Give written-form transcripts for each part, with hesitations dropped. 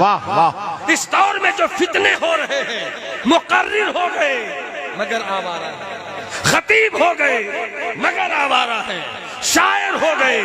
वाह वाह। इस दौर में जो फितने हो रहे हैं, मुकर्रिर हो गए मगर आवारा है, खतीब हो गए मगर आवारा है, शायर हो गए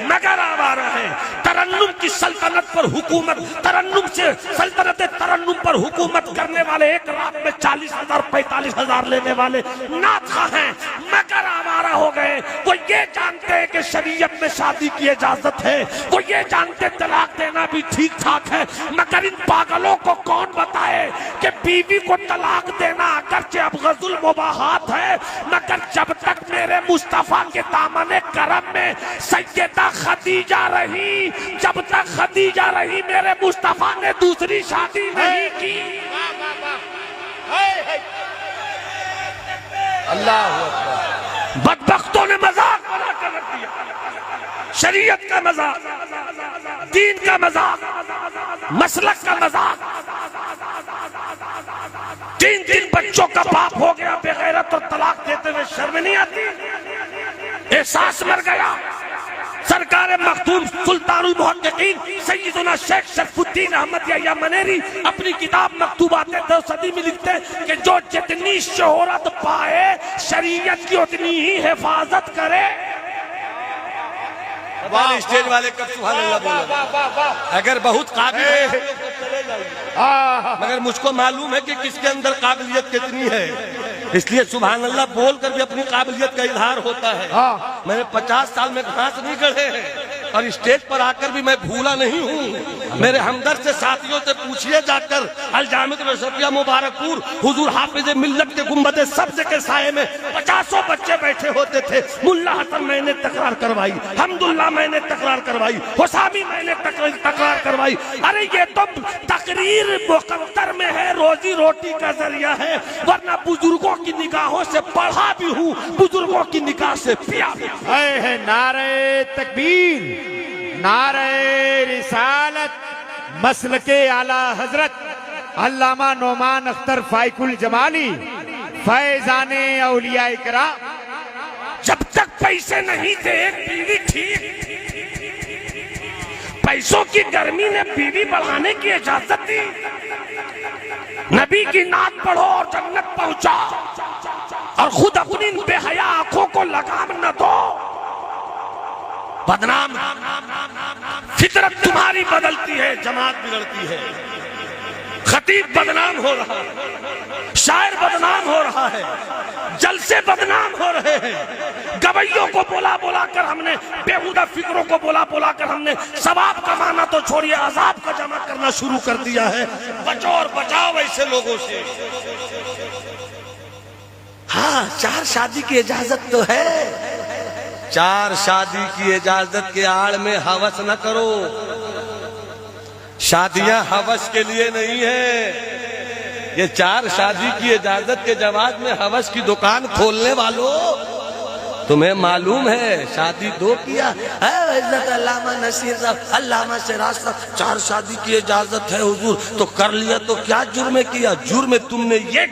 मगर आवारा है, तरन्नुम की सल्तनत पर हुकूमत, तरन्नुम से सल्तनत तरन्नुम पर हुकूमत करने वाले एक रात में 40,000 45,000 लेने वाले नाथा हैं मगर आवारा हो गए। वो ये जानते हैं कि शरीयत में शादी की इजाजत है, वो ये जानते तलाक देना भी ठीक ठाक है, मगर इन पागलों को कौन बताए कि बीवी को तलाक देना अगरचे अब गजुल मुबाहात है, मगर जब तक मेरे मुस्तफा के दामन करम में सैयदा खदीजा रही, जब तक खदीजा रही मेरे मुस्तफा ने दूसरी शादी नहीं की। अल्लाह अकबर। बदबख्तों ने मजाक बना कर रख दिया, शरीयत का मजाक, दीन का मजाक, मसलक का मजाक। 3 बच्चों का बाप हो गया बेगैरत और तलाक देते हुए शर्म नहीं आती? एहसास मर गया। सरकार मखदूम सुल्तानुल मुहक्किकीन सैयदना शेख शरफुद्दीन अहमद या मनेरी अपनी किताब मकतूबात सदी में लिखते कि जो जितनी शोहरत पाए शरीयत की उतनी ही हिफाजत करे। स्टेज वाले कब सुभान अल्लाह बोला? अगर बहुत काबिल है मगर मुझको मालूम है कि किसके अंदर काबिलियत कितनी है, इसलिए सुभान अल्लाह बोलकर भी अपनी काबिलियत का इजहार होता है। मैंने 50 साल में घास नहीं गढ़े हैं और स्टेज पर आकर भी मैं भूला नहीं हूँ। मेरे हमदर्द से साथियों से पूछिए जाकर, अल जामिद रशफिया मुबारकपुर हुजूर हाफिज मिल्लत के गुंबद सब्ज के साये में 50 बच्चे बैठे होते थे। मुल्ला हसन मैंने तकरार करवाई, हमदुल्ला मैंने तकरार करवाई, हुसामी मैंने तकरार करवाई। अरे ये तो तकरीर मुकद्दर में है, रोजी रोटी का जरिया है, वरना बुजुर्गों की निगाहों से पढ़ा भी हूँ, बुजुर्गों की निगाह से पिया भी हूँ। है नारे तकबीर, नारे रिसालत, मसलके आला हजरत अल्लामा नोमान अख्तर फाइकुल जमाली फैजाने औलिया इकराम। जब तक पैसे नहीं थे एक बीवी ठीक, पैसों की गर्मी ने बीवी बढ़ाने की इजाजत दी। नबी की नात पढ़ो और जन्नत पहुंचा, और खुद अपनी बेहया आंखों को लगाम न दो। बदनाम फितरत तुम्हारी बदलती है, जमात बिगड़ती है। खतीब बदनाम हो रहा है, शायर बदनाम हो रहा है, जलसे बदनाम हो रहे हैं। गवैयों को बोला बोला कर हमने, बेहुदा फिक्रों को बोला बोला कर हमने सवाब कमाना तो छोड़िए अजाब का जमा करना शुरू कर दिया है। बचो और बचाओ ऐसे लोगों से। हाँ, 4 शादी की इजाजत तो है, 4 शादी की इजाजत के आड़ में हवस न करो। शादियां हवस के लिए नहीं है। ये 4 शादी की इजाजत के जवाब में हवस की दुकान खोलने वालों, तुम्हें मालूम है शादी 2 किया है। अल्लामा नसीर साहब, अल्लामा सिराज साहब, 4 शादी की इजाजत है हुजूर, तो कर लिया तो क्या जुर्म किया? जुर्म तुमने ये